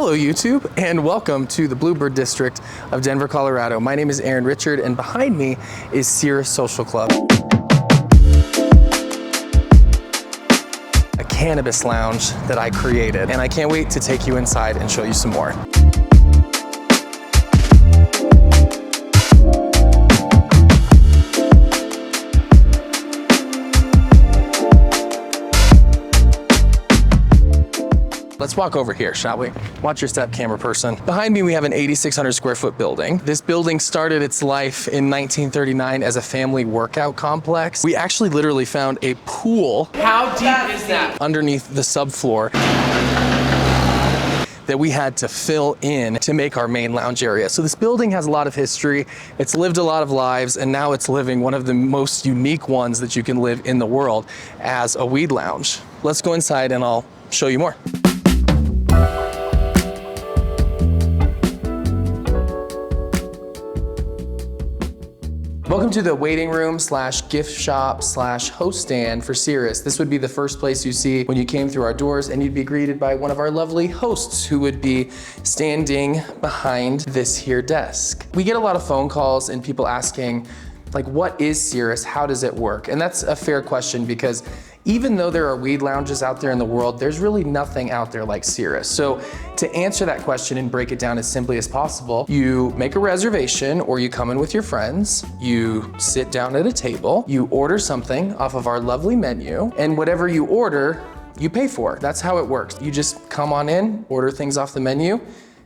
Hello YouTube, and welcome to the Bluebird District of Denver, Colorado. My name is Aaron Richard, and behind me is Cirrus Social Club, a cannabis lounge that I created, and I can't wait to take you inside and show you some more. Let's walk over here, shall we? Watch your step, camera person. Behind me, we have an 8,600 square foot building. This building started its life in 1939 as a family workout complex. We actually literally found a pool. How deep is that? Underneath the subfloor that we had to fill in to make our main lounge area. So this building has a lot of history. It's lived a lot of lives, and now it's living one of the most unique ones that you can live in the world as a weed lounge. Let's go inside and I'll show you more. Welcome to the waiting room slash gift shop slash host stand for Cirrus. This would be the first place you see when you came through our doors, and you'd be greeted by one of our lovely hosts who would be standing behind this here desk. We get a lot of phone calls and people asking, like, what is Cirrus? How does it work? And that's a fair question, because even though there are weed lounges out there in the world, there's really nothing out there like Cirrus. So to answer that question and break it down as simply as possible, you make a reservation or you come in with your friends, you sit down at a table, you order something off of our lovely menu, and whatever you order, you pay for. That's how it works. You just come on in, order things off the menu,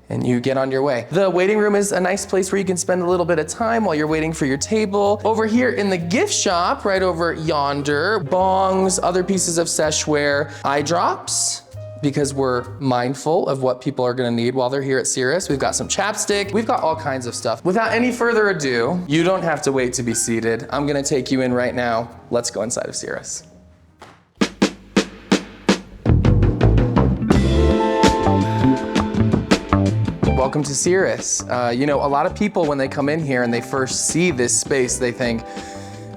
and you get on your way. The waiting room is a nice place where you can spend a little bit of time while you're waiting for your table. Over here in the gift shop, right over yonder, bongs, other pieces of seshware, eye drops, because we're mindful of what people are gonna need while they're here at Cirrus. We've got some chapstick, we've got all kinds of stuff. Without any further ado, you don't have to wait to be seated. I'm gonna take you in right now. Let's go inside of Cirrus. Welcome to Cirrus. You know, a lot of people, when they come in here and they first see this space, they think,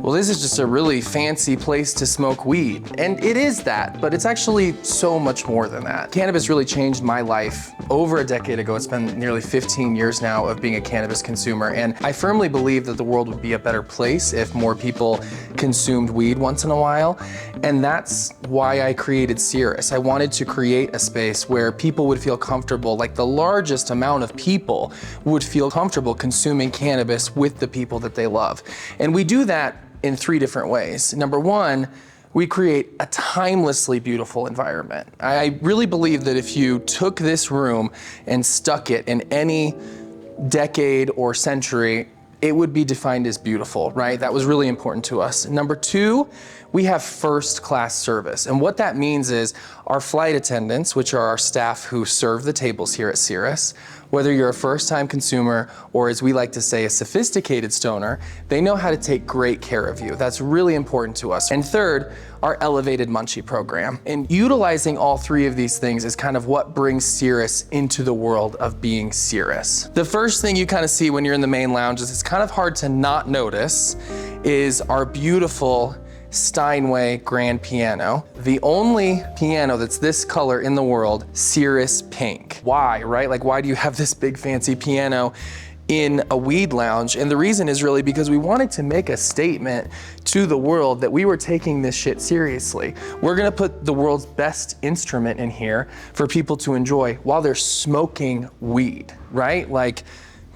well, this is just a really fancy place to smoke weed. And it is that, but it's actually so much more than that. Cannabis really changed my life over a decade ago. It's been nearly 15 years now of being a cannabis consumer. And I firmly believe that the world would be a better place if more people consumed weed once in a while. And that's why I created Cirrus. I wanted to create a space where people would feel comfortable, like the largest amount of people would feel comfortable consuming cannabis with the people that they love. And we do that in 3 different ways. Number one, we create a timelessly beautiful environment. I really believe that if you took this room and stuck it in any decade or century, it would be defined as beautiful, right? That was really important to us. Number two, we have first-class service. And what that means is our flight attendants, which are our staff who serve the tables here at Cirrus, whether you're a first-time consumer or, as we like to say, a sophisticated stoner, they know how to take great care of you. That's really important to us. And third, our elevated munchie program. And utilizing all 3 of these things is kind of what brings Cirrus into the world of being Cirrus. The first thing you kind of see when you're in the main lounge is it's kind of hard to not notice is our beautiful Steinway grand piano. The only piano that's this color in the world, Cirrus pink. Why, right? Like, why do you have this big fancy piano in a weed lounge? And the reason is really because we wanted to make a statement to the world that we were taking this shit seriously. We're gonna put the world's best instrument in here for people to enjoy while they're smoking weed, right? Like,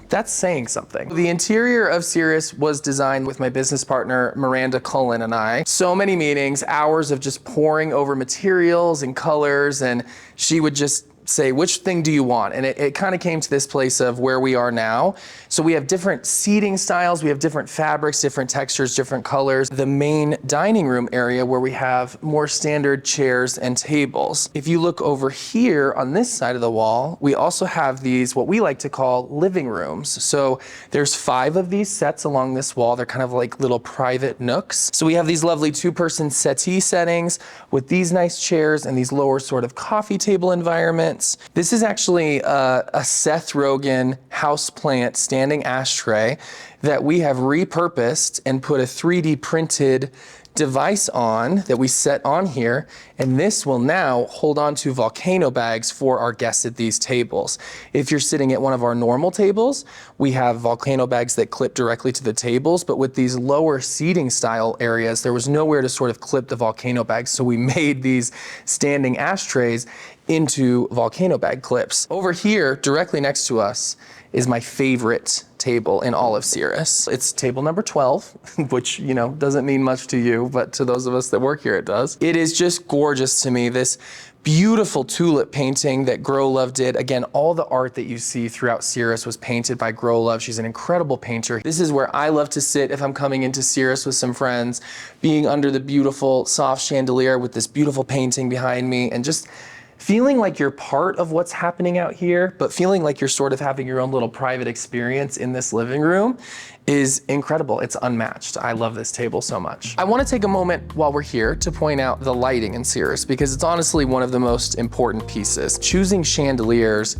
that's saying something. The interior of Cirrus was designed with my business partner, Miranda Cullen, and I. So many meetings, hours of just poring over materials and colors, and she would just say, which thing do you want? And it kind of came to this place of where we are now. So we have different seating styles, we have different fabrics, different textures, different colors. The main dining room area where we have more standard chairs and tables. If you look over here on this side of the wall, we also have these, what we like to call living rooms. So there's 5 of these sets along this wall. They're kind of like little private nooks. So we have these lovely 2-person settee settings with these nice chairs and these lower sort of coffee table environments. This is actually a Seth Rogen houseplant standing ashtray that we have repurposed and put a 3D printed device on that we set on here, and this will now hold on to volcano bags for our guests at these tables. If you're sitting at one of our normal tables, we have volcano bags that clip directly to the tables, but with these lower seating style areas, there was nowhere to sort of clip the volcano bags, so we made these standing ashtrays into volcano bag clips. Over here, directly next to us, is my favorite table in all of Cirrus. It's table number 12, which, you know, doesn't mean much to you, but to those of us that work here, it does. It is just gorgeous to me. This beautiful tulip painting that Grow Love did. Again, all the art that you see throughout Cirrus was painted by Grow Love. She's an incredible painter. This is where I love to sit if I'm coming into Cirrus with some friends, being under the beautiful soft chandelier with this beautiful painting behind me, and just feeling like you're part of what's happening out here, but feeling like you're sort of having your own little private experience in this living room is incredible. It's unmatched. I love this table so much. I want to take a moment while we're here to point out the lighting in Cirrus, because it's honestly one of the most important pieces. Choosing chandeliers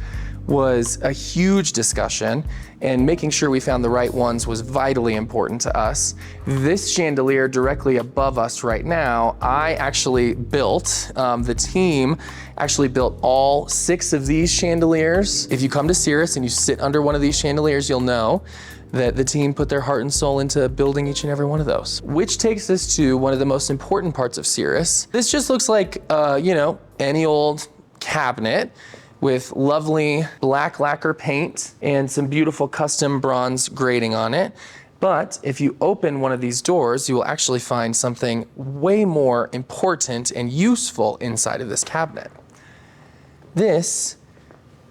was a huge discussion, and making sure we found the right ones was vitally important to us. This chandelier directly above us right now, I actually built. The team actually built all 6 of these chandeliers. If you come to Cirrus and you sit under one of these chandeliers, you'll know that the team put their heart and soul into building each and every one of those. Which takes us to one of the most important parts of Cirrus. This just looks like, you know, any old cabinet with lovely black lacquer paint and some beautiful custom bronze grating on it. But if you open one of these doors, you will actually find something way more important and useful inside of this cabinet. This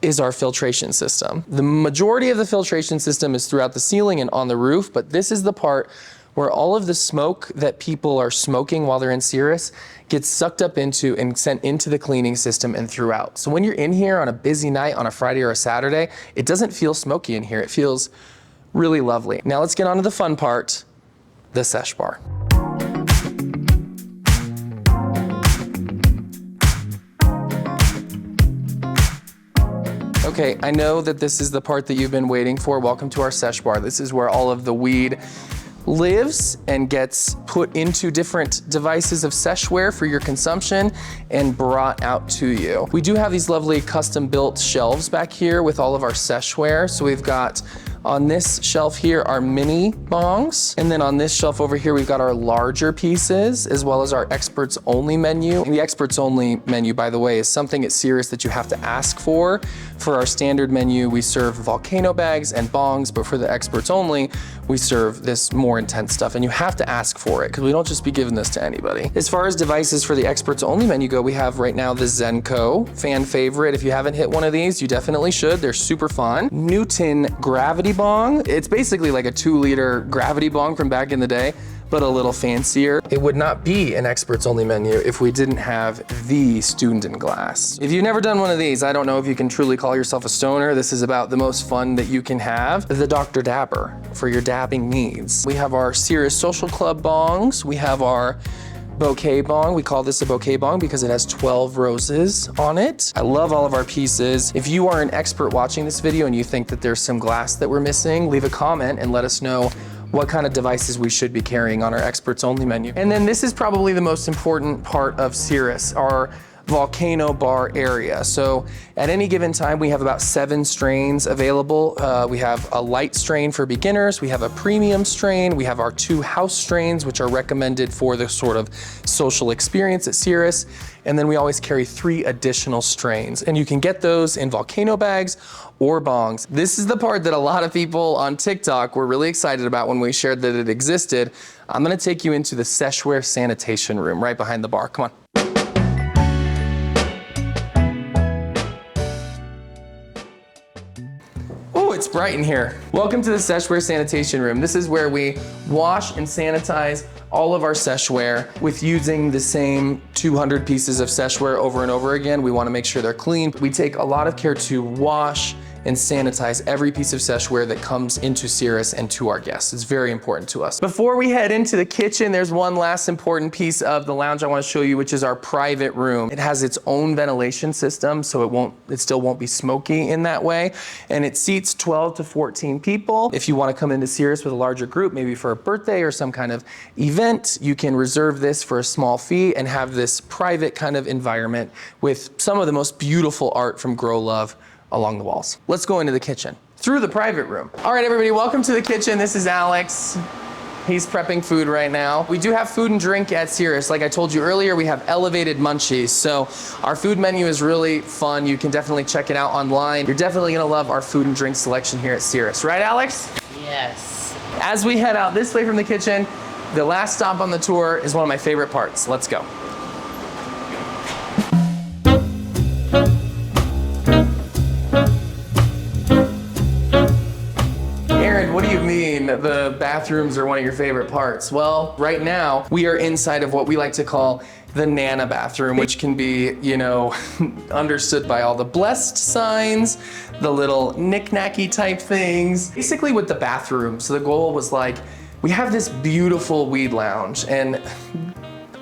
is our filtration system. The majority of the filtration system is throughout the ceiling and on the roof, but this is the part where all of the smoke that people are smoking while they're in Cirrus gets sucked up into and sent into the cleaning system and throughout. So when you're in here on a busy night on a Friday or a Saturday, it doesn't feel smoky in here. It feels really lovely. Now let's get on to the fun part, the sesh bar. Okay, I know that this is the part that you've been waiting for. Welcome to our sesh bar. This is where all of the weed lives and gets put into different devices of seshware for your consumption and brought out to you. We do have these lovely custom built shelves back here with all of our seshware. So we've got on this shelf here our mini bongs, and then on this shelf over here we've got our larger pieces, as well as our experts only menu. And the experts only menu, by the way, is something at Cirrus that you have to ask for. For our standard menu, we serve volcano bags and bongs, but for the experts only, we serve this more intense stuff, and you have to ask for it because we don't just be giving this to anybody. As far as devices for the experts only menu go, we have right now the Zenko, fan favorite. If you haven't hit one of these, you definitely should. They're super fun. Newton gravity bong. It's basically like a 2-liter gravity bong from back in the day, but a little fancier. It would not be an experts only menu if we didn't have the student in glass. If you've never done one of these, I don't know if you can truly call yourself a stoner. This is about the most fun that you can have. The Dr. Dabber for your dabbing needs. We have our Cirrus Social Club bongs. We have our bouquet bong. We call this a bouquet bong because it has 12 roses on it. I love all of our pieces. If you are an expert watching this video and you think that there's some glass that we're missing, leave a comment and let us know what kind of devices we should be carrying on our experts only menu. And then this is probably the most important part of Cirrus, our volcano bar area. So at any given time, we have about 7 strains available. We have a light strain for beginners. We have a premium strain. We have our 2 house strains, which are recommended for the sort of social experience at Cirrus. And then we always carry 3 additional strains. And you can get those in volcano bags or bongs. This is the part that a lot of people on TikTok were really excited about when we shared that it existed. I'm gonna take you into the seshware sanitation room right behind the bar. Come on. It's bright in here. Welcome to the seshware sanitation room. This is where we wash and sanitize all of our seshware with using the same 200 pieces of seshware over and over again. We want to make sure they're clean. We take a lot of care to wash and sanitize every piece of seshware that comes into Cirrus and to our guests. It's very important to us. Before we head into the kitchen, there's one last important piece of the lounge I want to show you, which is our private room. It has its own ventilation system, so it still won't be smoky in that way. And it seats 12 to 14 people. If you want to come into Cirrus with a larger group, maybe for a birthday or some kind of event, you can reserve this for a small fee and have this private kind of environment with some of the most beautiful art from Grow Love along the walls. Let's go into the kitchen through the private room. All right, everybody, welcome to the kitchen. This is Alex. He's prepping food right now. We do have food and drink at Cirrus. Like I told you earlier, we have elevated munchies. So our food menu is really fun. You can definitely check it out online. You're definitely gonna love our food and drink selection here at Cirrus. Right, Alex? Yes. As we head out this way from the kitchen, the last stop on the tour is one of my favorite parts. Let's go. What do you mean the bathrooms are one of your favorite parts? Well, right now we are inside of what we like to call the Nana bathroom, which can be, you know, understood by all the blessed signs, the little knick-knacky type things. Basically with the bathroom, so the goal was like, we have this beautiful weed lounge, and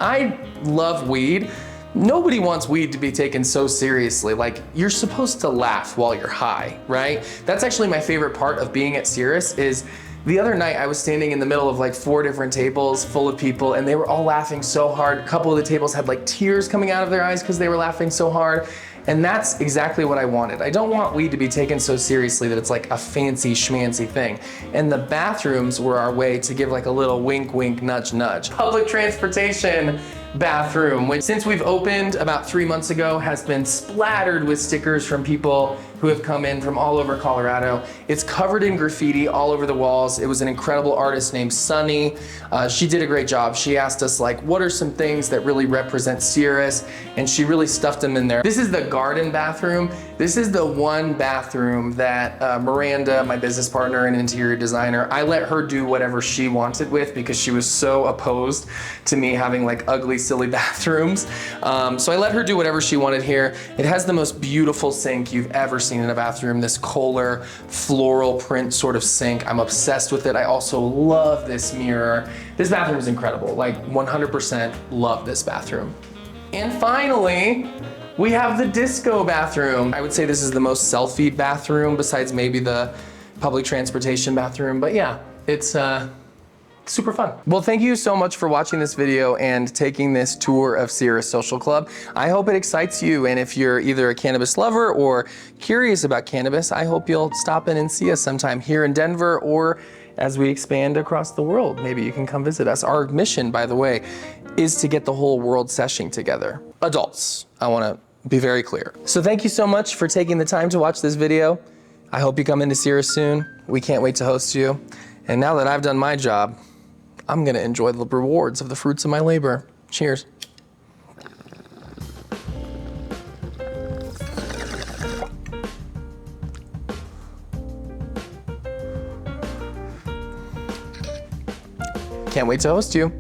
I love weed. Nobody wants weed to be taken so seriously. Like, you're supposed to laugh while you're high, right? That's actually my favorite part of being at Cirrus. Is the other night I was standing in the middle of like 4 different tables full of people, and they were all laughing so hard. A couple of the tables had like tears coming out of their eyes because they were laughing so hard. And that's exactly what I wanted. I don't want weed to be taken so seriously that it's like a fancy schmancy thing. And the bathrooms were our way to give like a little wink, wink, nudge, nudge. Public transportation bathroom, which since we've opened about 3 months ago has been splattered with stickers from people who have come in from all over Colorado. It's covered in graffiti all over the walls. It was an incredible artist named Sunny. She did a great job. She asked us like, what are some things that really represent Cirrus? And she really stuffed them in there. This is the garden bathroom. This is the one bathroom that Miranda, my business partner and interior designer, I let her do whatever she wanted with because she was so opposed to me having like ugly, silly bathrooms. So I let her do whatever she wanted here. It has the most beautiful sink you've ever seen in a bathroom, this Kohler floral print sort of sink. I'm obsessed with it. I also love this mirror. This bathroom is incredible, like 100% love this bathroom. And finally, we have the disco bathroom. I would say this is the most selfie bathroom besides maybe the public transportation bathroom, but yeah, it's super fun. Well, thank you so much for watching this video and taking this tour of Cirrus Social Club. I hope it excites you, and if you're either a cannabis lover or curious about cannabis, I hope you'll stop in and see us sometime here in Denver, or as we expand across the world, maybe you can come visit us. Our mission, by the way, is to get the whole world seshing together. Adults, I wanna be very clear. So thank you so much for taking the time to watch this video. I hope you come into Cirrus soon. We can't wait to host you. And now that I've done my job, I'm gonna enjoy the rewards of the fruits of my labor. Cheers. Can't wait to host you.